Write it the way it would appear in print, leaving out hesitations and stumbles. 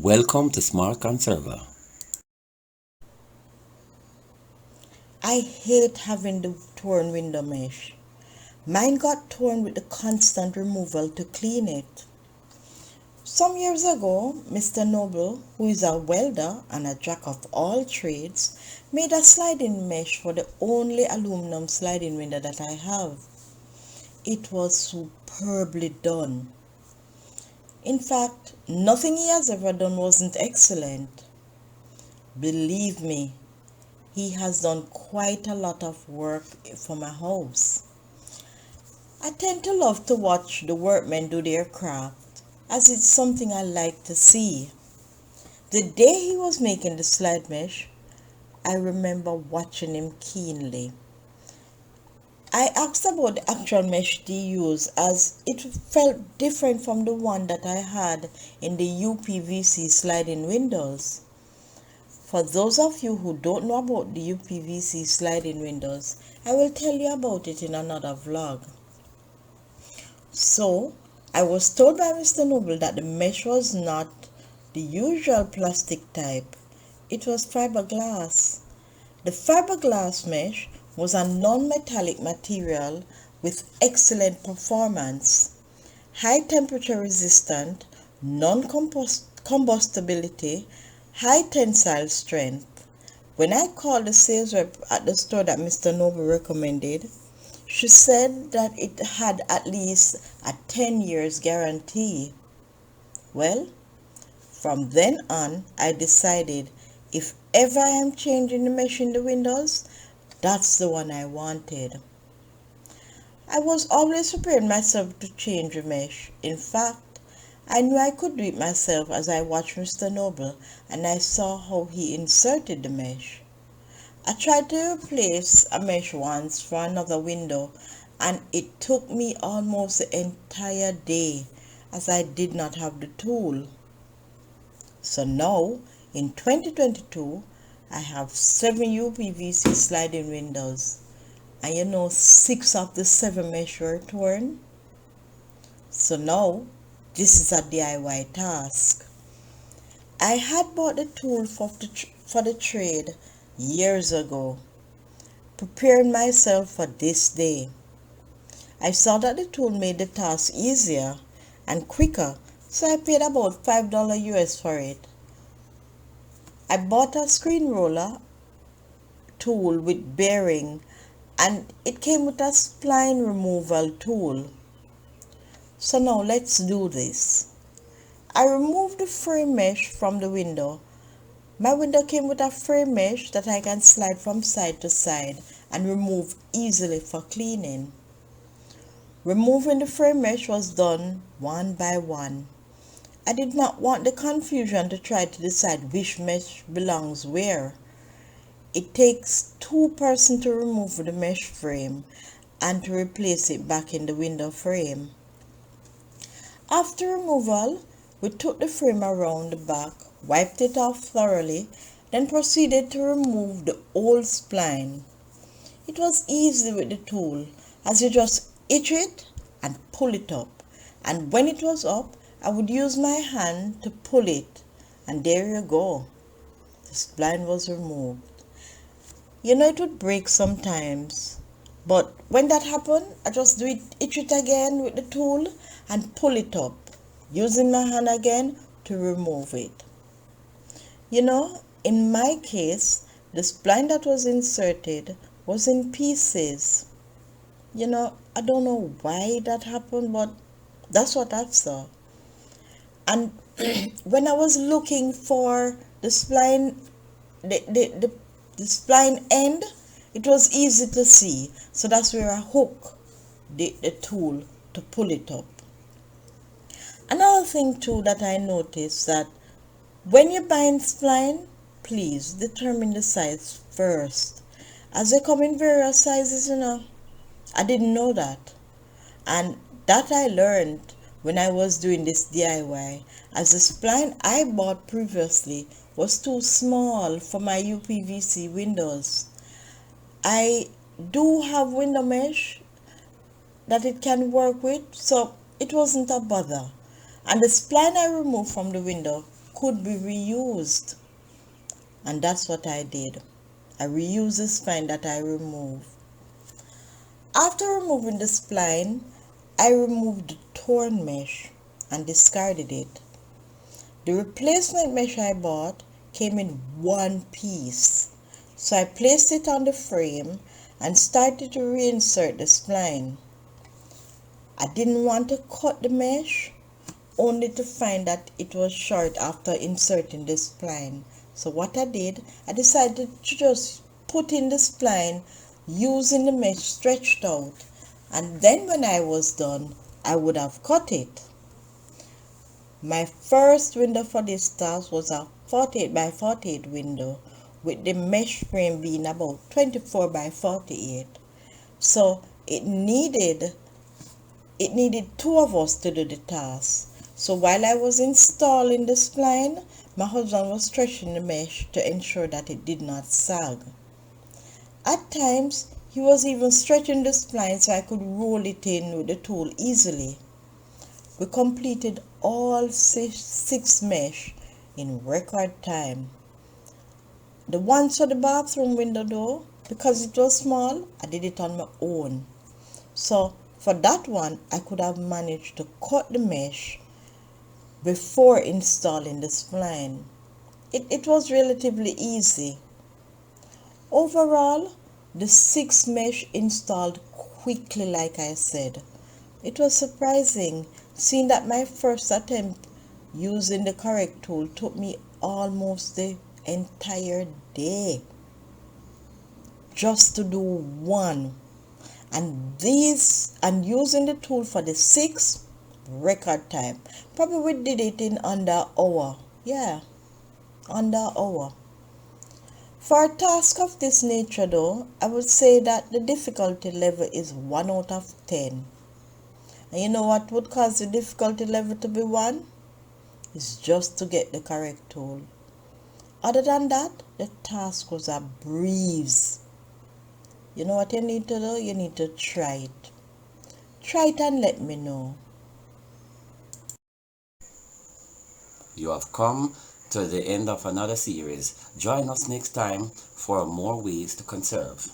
Welcome to Smart Conserver. I hate having the torn window mesh. Mine got torn with the constant removal to clean it. Some years ago, Mr. Noble, who is a welder and a jack of all trades, made a sliding mesh for the only aluminum sliding window that I have. It was superbly done. In fact, nothing he has ever done wasn't excellent. Believe me, he has done quite a lot of work for my house. I tend to love to watch the workmen do their craft, as it's something I like to see. The day he was making the slide mesh, I remember watching him keenly. I asked about the actual mesh they use as it felt different from the one that I had in the UPVC sliding windows. For those of you who don't know about the UPVC sliding windows, I will tell you about it in another vlog. So, I was told by Mr. Noble that the mesh was not the usual plastic type. It was fiberglass. The fiberglass mesh was a non-metallic material with excellent performance, high temperature resistant, non-combustibility, high tensile strength. When I called the sales rep at the store that Mr. Noble recommended, she said that it had at least a 10 years guarantee. Well, from then on, I decided if ever I am changing the mesh in the windows, that's the one I wanted. I was always preparing myself to change the mesh. In fact, I knew I could do it myself as I watched Mr. Noble and I saw how he inserted the mesh. I tried to replace a mesh once for another window and it took me almost the entire day as I did not have the tool. So now, in 2022, I have 7 UPVC sliding windows and 6 of the 7 mesh were torn. So now, this is a DIY task. I had bought the tool for the trade years ago, preparing myself for this day. I saw that the tool made the task easier and quicker, so I paid about $5 US for it. I bought a screen roller tool with bearing and it came with a spline removal tool. So now let's do this. I removed the frame mesh from the window. My window came with a frame mesh that I can slide from side to side and remove easily for cleaning. Removing the frame mesh was done one by one. I did not want the confusion to try to decide which mesh belongs where. It takes 2 persons to remove the mesh frame and to replace it back in the window frame. After removal, we took the frame around the back, wiped it off thoroughly, then proceeded to remove the old spline. It was easy with the tool as you just itch it and pull it up, and when it was up, I would use my hand to pull it, and there you go. The spline was removed. It would break sometimes, but when that happened, I just itch it again with the tool and pull it up, using my hand again to remove it. In my case, the spline that was inserted was in pieces. I don't know why that happened, but that's what I saw. And when I was looking for the spline, the spline end, it was easy to see. So that's where I hook the tool to pull it up. Another thing too that I noticed that when you're buying spline, please determine the size first. As they come in various sizes, I didn't know that. And that I learned when I was doing this DIY, as the spline I bought previously was too small for my UPVC windows. I do have window mesh that it can work with, so it wasn't a bother. And the spline I removed from the window could be reused. And that's what I did. I reused the spline that I removed. After removing the spline, I removed the torn mesh and discarded it. The replacement mesh I bought came in one piece, so I placed it on the frame and started to reinsert the spline. I didn't want to cut the mesh, only to find that it was short after inserting the spline. So what I did, I decided to just put in the spline using the mesh stretched out, and then when I was done, I would have cut it. My first window for this task was a 48 by 48 window, with the mesh frame being about 24 by 48. So it needed two of us to do the task. So while I was installing the spline, my husband was stretching the mesh to ensure that it did not sag. At times, he was even stretching the spline so I could roll it in with the tool easily. We completed all six mesh in record time. The ones for the bathroom window though, because it was small, I did it on my own. So for that one, I could have managed to cut the mesh before installing the spline. It was relatively easy. Overall, the 6 mesh installed quickly like I said. It was surprising seeing that my first attempt using the correct tool took me almost the entire day just to do one. And using the tool for the 6 record time. Probably we did it in under an hour. Yeah, under an hour. For a task of this nature though, I would say that the difficulty level is 1 out of 10. And you know what would cause the difficulty level to be 1? It's just to get the correct tool. Other than that, the task was a breeze. You know what you need to do? You need to try it. Try it and let me know. You have come to the end of another series. Join us next time for more ways to conserve.